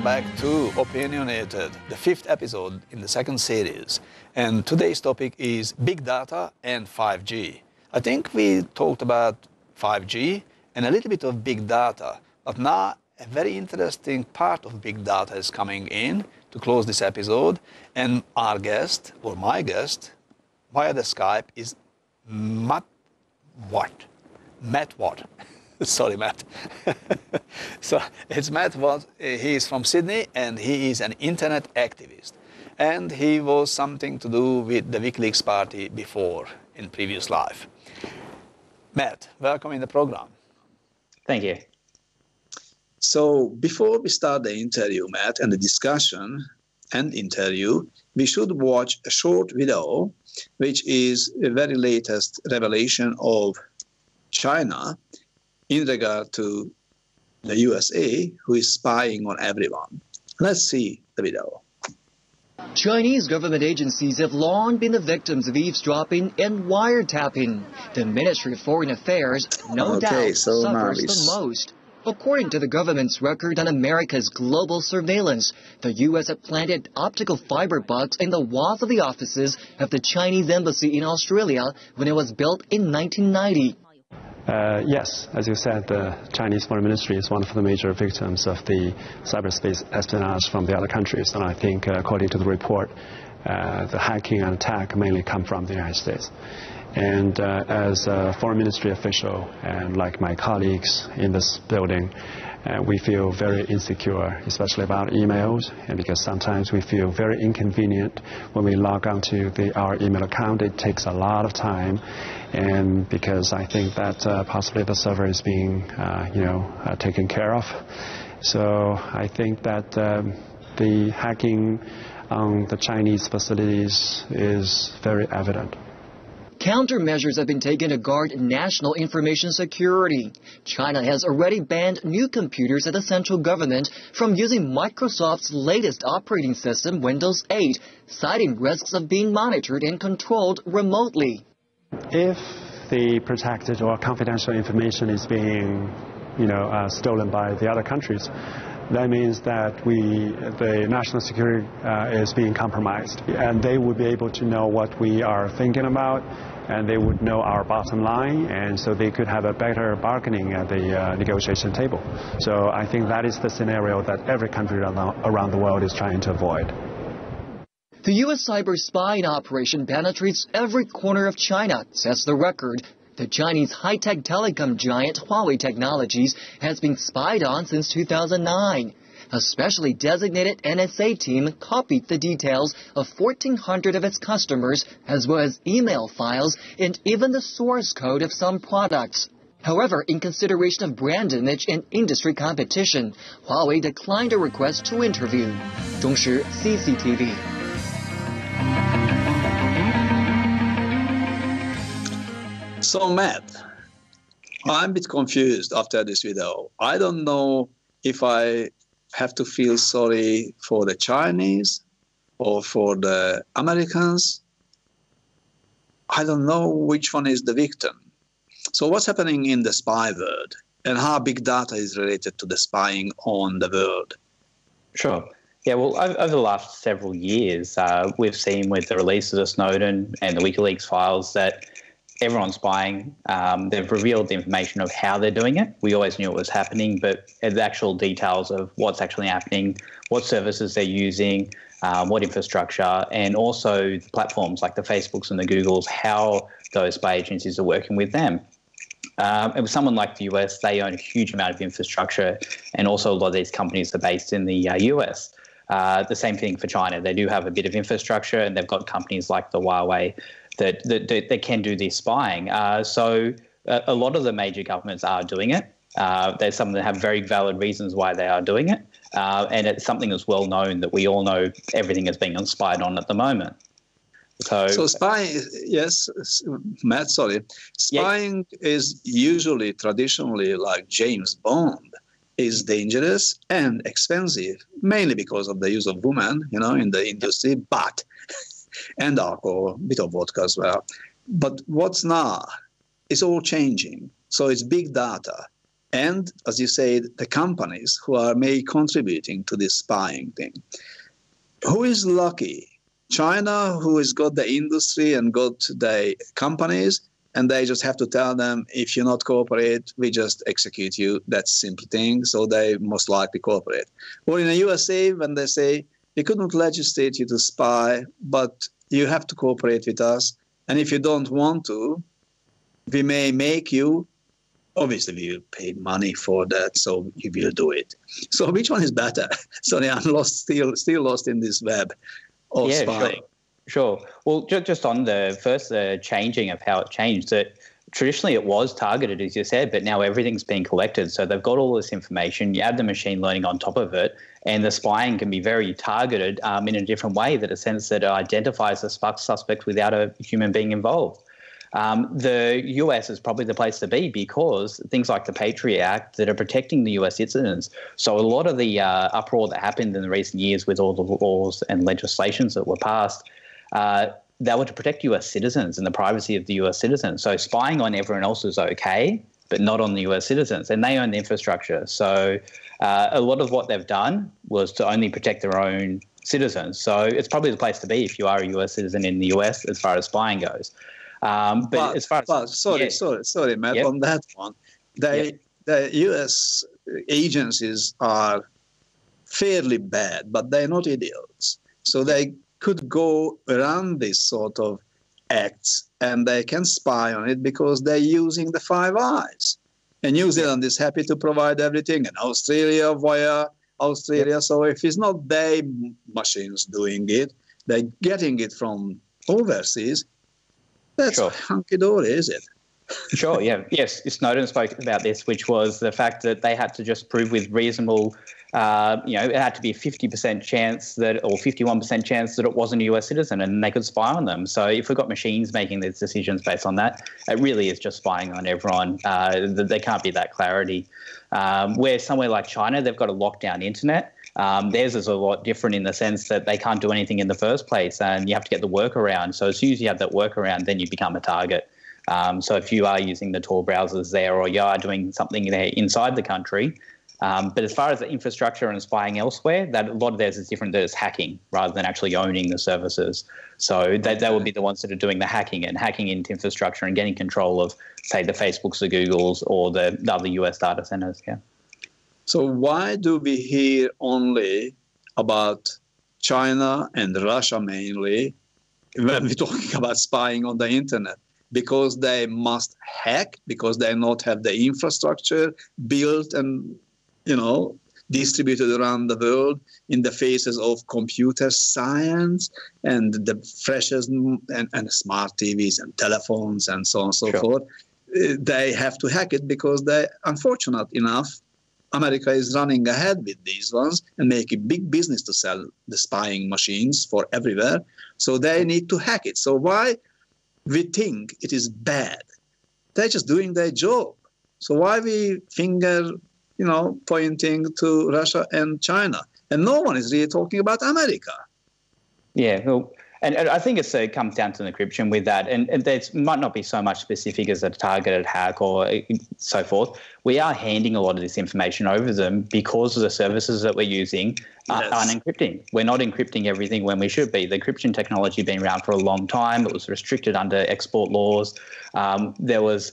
welcome back to Opinionated, the 5th episode in the 2nd series. And today's topic is big data and 5G. I think we talked about 5G and a little bit of big data, but now a very interesting part of big data is coming in to close this episode. And our guest, or my guest, via the Skype is Matt Watt. Sorry, Matt. So it's Matt Watt. He is from Sydney and he is an internet activist. And he was something to do with the WikiLeaks party before in previous life. Matt, welcome in the program. Thank you. So before we start the interview, Matt, and the discussion and interview, we should watch a short video, which is the very latest revelation of China in regard to the USA, who is spying on everyone. Let's see the video. Chinese government agencies have long been the victims of eavesdropping and wiretapping. The Ministry of Foreign Affairs, no doubt, suffers the most. According to the government's record on America's global surveillance, the U.S. had planted optical fiber bugs in the walls of the offices of the Chinese embassy in Australia when it was built in 1990. Yes, as you said, the Chinese Foreign Ministry is one of the major victims of the cyberspace espionage from the other countries. And I think, according to the report, the hacking and attack mainly come from the United States. And as a Foreign Ministry official, and like my colleagues in this building, we feel very insecure, especially about emails, and because sometimes we feel very inconvenient when we log on to our email account. It takes a lot of time, and because I think that possibly the server is being, taken care of. So I think that the hacking on the Chinese facilities is very evident. Countermeasures have been taken to guard national information security. China has already banned new computers at the central government from using Microsoft's latest operating system, Windows 8, citing risks of being monitored and controlled remotely. If the protected or confidential information is being, stolen by the other countries, that means that the national security is being compromised, and they would be able to know what we are thinking about, and they would know our bottom line, and so they could have a better bargaining at the negotiation table. So I think that is the scenario that every country around the world is trying to avoid. The U.S. cyber spying operation penetrates every corner of China, says the record. The Chinese high-tech telecom giant Huawei Technologies has been spied on since 2009. A specially designated NSA team copied the details of 1,400 of its customers, as well as email files and even the source code of some products. However, in consideration of brand image and industry competition, Huawei declined a request to interview. Zhongshi CCTV. So, Matt, I'm a bit confused after this video. I don't know if I have to feel sorry for the Chinese or for the Americans. I don't know which one is the victim. So what's happening in the spy world and how big data is related to the spying on the world? Sure. Yeah, well, over the last several years, we've seen with the release of the Snowden and the WikiLeaks files that everyone's spying. They've revealed the information of how they're doing it. We always knew it was happening, but the actual details of what's actually happening, what services they're using, what infrastructure, and also the platforms like the Facebooks and the Googles, how those spy agencies are working with them. And with someone like the US, they own a huge amount of infrastructure, and also a lot of these companies are based in the US. The same thing for China. They do have a bit of infrastructure, and they've got companies like the Huawei that can do this spying. So a lot of the major governments are doing it. There's some that have very valid reasons why they are doing it. And it's something that's well known that we all know everything is being spied on at the moment. So spying, yes, Matt, sorry. Spying is usually, traditionally, like James Bond, is dangerous and expensive, mainly because of the use of women, in the industry, but and alcohol, a bit of vodka as well. But what's now, it's all changing. So it's big data. and, as you said, the companies who are maybe contributing to this spying thing. Who is lucky? China, who has got the industry and got the companies, and they just have to tell them, if you not cooperate, we just execute you. That's a simple thing. So they most likely cooperate. Or in the USA, when they say, we couldn't legislate you to spy, but you have to cooperate with us. And if you don't want to, we may make you. Obviously, we will pay money for that, so you will do it. So which one is better? Sorry, I'm still lost in this web of spying. Sure. Well, just on the first changing of how it changed, that traditionally it was targeted, as you said, but now everything's being collected. So they've got all this information. You add the machine learning on top of it, and the spying can be very targeted in a different way, that a sense that it identifies the suspect without a human being involved. The US is probably the place to be because things like the Patriot Act that are protecting the US citizens. So a lot of the uproar that happened in the recent years with all the laws and legislations that were passed, they were to protect US citizens and the privacy of the US citizens. So spying on everyone else is okay, but not on the US citizens, and they own the infrastructure. So a lot of what they've done was to only protect their own citizens. So it's probably the place to be if you are a US citizen in the US as far as spying goes. But as far as sorry, Matt, on that one, the U.S. agencies are fairly bad, but they're not idiots. So they could go around this sort of acts, and they can spy on it because they're using the Five Eyes. And New Zealand is happy to provide everything, and Australia via Australia. So if it's not their machines doing it, they're getting it from overseas. That's hunky-dory, is it? Sure, yeah. Yes, Snowden spoke about this, which was the fact that they had to just prove with reasonable, it had to be a 50% chance that, or 51% chance that it wasn't a US citizen, and they could spy on them. So if we've got machines making these decisions based on that, it really is just spying on everyone. There can't be that clarity. Where somewhere like China, they've got a lockdown internet. Theirs is a lot different in the sense that they can't do anything in the first place, and you have to get the workaround. So as soon as you have that workaround, then you become a target. So if you are using the Tor browsers there, or you are doing something there inside the country, but as far as the infrastructure and spying elsewhere, that a lot of theirs is different. That it's hacking rather than actually owning the services. So they would be the ones that are doing the hacking and hacking into infrastructure and getting control of, say, the Facebooks, the Googles, or the other US data centers. Yeah. So why do we hear only about China and Russia mainly when we're talking about spying on the internet? Because they must hack, because they not have the infrastructure built and, distributed around the world in the faces of computer science and the freshest and smart TVs and telephones and so on and so forth. They have to hack it because they, unfortunate enough, America is running ahead with these ones and making big business to sell the spying machines for everywhere. So they need to hack it. So why we think it is bad? They're just doing their job. So why we finger, pointing to Russia and China? And no one is really talking about America. Yeah, well, and I think it comes down to encryption with that. And there might not be so much specific as a targeted hack or so forth. We are handing a lot of this information over them because of the services that we're using aren't encrypting. We're not encrypting everything when we should be. The encryption technology has been around for a long time. It was restricted under export laws. There was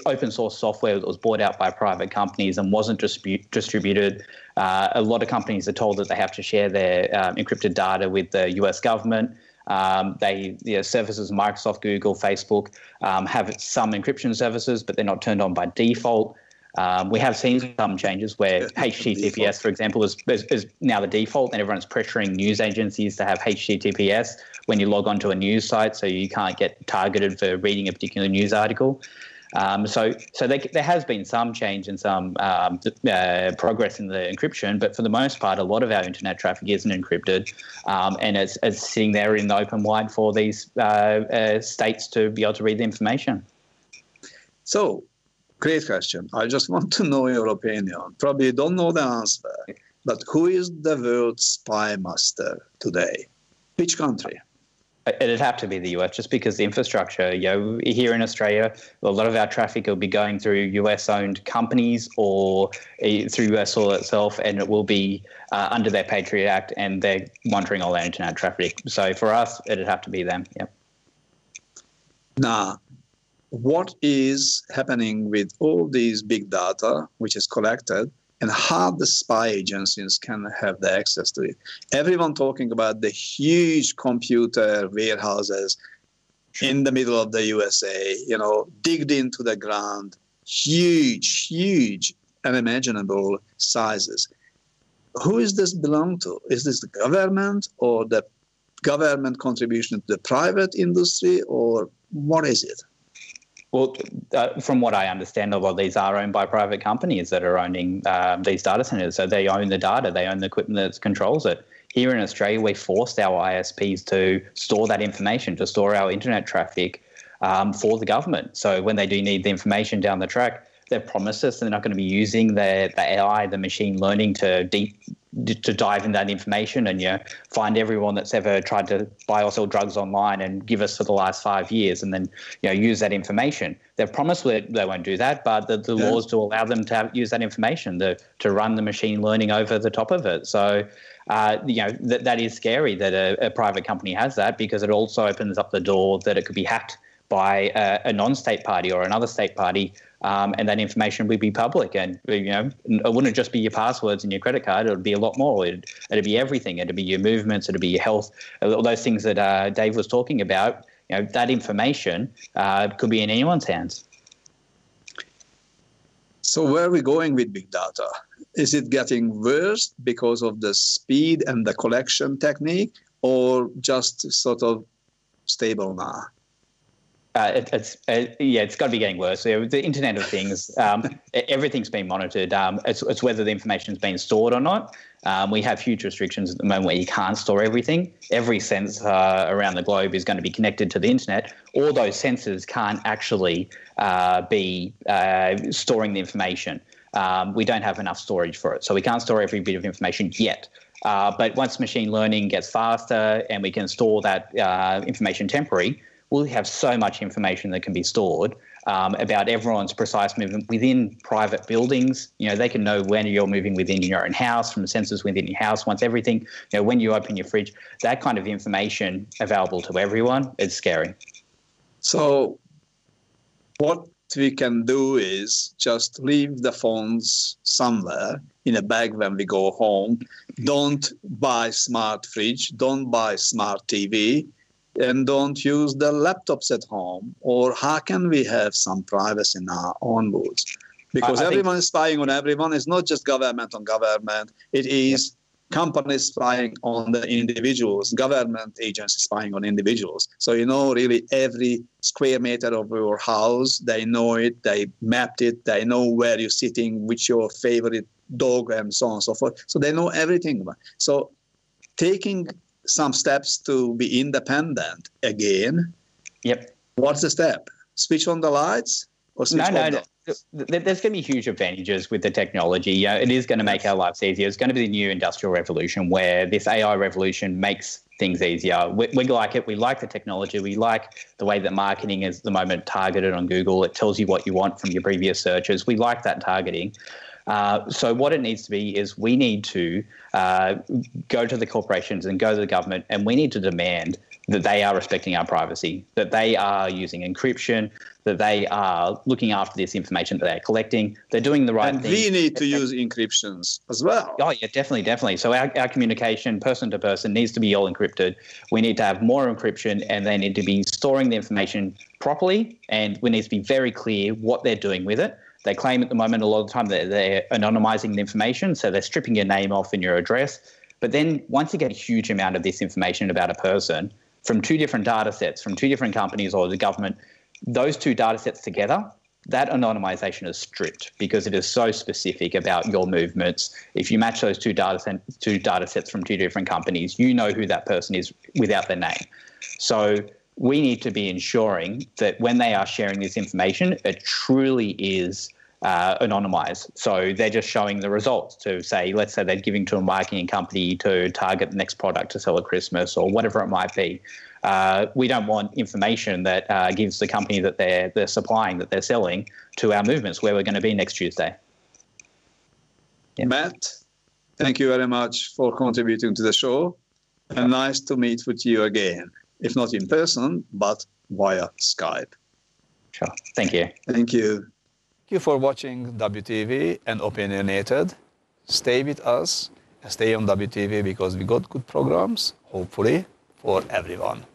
open source software that was bought out by private companies and wasn't distributed. A lot of companies are told that they have to share their encrypted data with the US government. Services, Microsoft, Google, Facebook have some encryption services, but they're not turned on by default. We have seen some changes where HTTPS, for example, is now the default, and everyone's pressuring news agencies to have HTTPS when you log onto a news site, so you can't get targeted for reading a particular news article. So there has been some change and some progress in the encryption, but for the most part, a lot of our internet traffic isn't encrypted, and it's sitting there in the open wide for these states to be able to read the information. So, great question. I just want to know your opinion. Probably you don't know the answer, but who is the world spy master today? Which country? It'd have to be the US, just because the infrastructure, here in Australia, a lot of our traffic will be going through US-owned companies or through US soil itself, and it will be under their Patriot Act, and they're monitoring all our internet traffic. So for us, it'd have to be them, yep. Now, what is happening with all these big data which is collected, and how the spy agencies can have the access to it? Everyone talking about the huge computer warehouses in the middle of the USA, digged into the ground, huge, unimaginable sizes. Who is this belong to? Is this the government, or the government contribution to the private industry, or what is it? Well, from what I understand, a lot of these are owned by private companies that are owning these data centers. So they own the data, they own the equipment that controls it. Here in Australia, we forced our ISPs to store that information, to store our internet traffic for the government. So when they do need the information down the track, they've promised us they're not going to be using the AI, the machine learning to dive in that information and find everyone that's ever tried to buy or sell drugs online and give us for the last 5 years, and then use that information. They've promised they won't do that, but the laws do allow them to use that information to run the machine learning over the top of it. So that is scary that a private company has that, because it also opens up the door that it could be hacked by a non-state party or another state party, and that information would be public. And it wouldn't just be your passwords and your credit card; it would be a lot more. It'd be everything. It'd be your movements. It'd be your health. All those things that Dave was talking about. That information could be in anyone's hands. So where are we going with big data? Is it getting worse because of the speed and the collection technique, or just sort of stable now? It's got to be getting worse. The Internet of Things, everything's being monitored. It's whether the information's been stored or not. We have huge restrictions at the moment where you can't store everything. Every sensor around the globe is going to be connected to the internet. All those sensors can't actually be storing the information. We don't have enough storage for it, so we can't store every bit of information yet. But once machine learning gets faster and we can store that information temporary, we'll have so much information that can be stored about everyone's precise movement within private buildings. They can know when you're moving within your own house, from sensors within your house. Once everything, when you open your fridge, that kind of information available to everyone is scary. So what we can do is just leave the phones somewhere in a bag when we go home. Don't buy smart fridge, don't buy smart TV, and don't use the laptops at home. Or how can we have some privacy in our own woods? Because everyone is spying on everyone. It's not just government on government. It is companies spying on the individuals, government agencies spying on individuals. So really every square meter of your house, they know it, they mapped it, they know where you're sitting, which your favorite dog, and so on and so forth. So they know everything. So taking some steps to be independent again. Yep. What's the step? Switch on the lights or switch on No. There's going to be huge advantages with the technology. It is going to make our lives easier. It's going to be the new industrial revolution where this AI revolution makes things easier. We like it. We like the technology. We like the way that marketing is at the moment targeted on Google. It tells you what you want from your previous searches. We like that targeting. So what it needs to be is we need to go to the corporations and go to the government, and we need to demand that they are respecting our privacy, that they are using encryption, that they are looking after this information that they're collecting. They're doing the right thing. And we need to use encryptions as well. Oh, yeah, definitely. So our communication person to person needs to be all encrypted. We need to have more encryption, and they need to be storing the information properly, and we need to be very clear what they're doing with it. They claim at the moment a lot of the time that they're anonymizing the information, so they're stripping your name off and your address. But then once you get a huge amount of this information about a person from two different data sets, from two different companies or the government, those two data sets together, that anonymization is stripped because it is so specific about your movements. If you match those two data sets from two different companies, you know who that person is without their name. So we need to be ensuring that when they are sharing this information, it truly is anonymized. So they're just showing the results to say, let's say they're giving to a marketing company to target the next product to sell at Christmas or whatever it might be. We don't want information that gives the company that they're supplying, that they're selling, to our movements, where we're going to be next Tuesday. Yeah. Matt, thank you very much for contributing to the show, and nice to meet with you again, if not in person, but via Skype. Sure. Thank you. Thank you. Thank you for watching WTV and Opinionated. Stay with us and stay on WTV because we got good programs, hopefully, for everyone.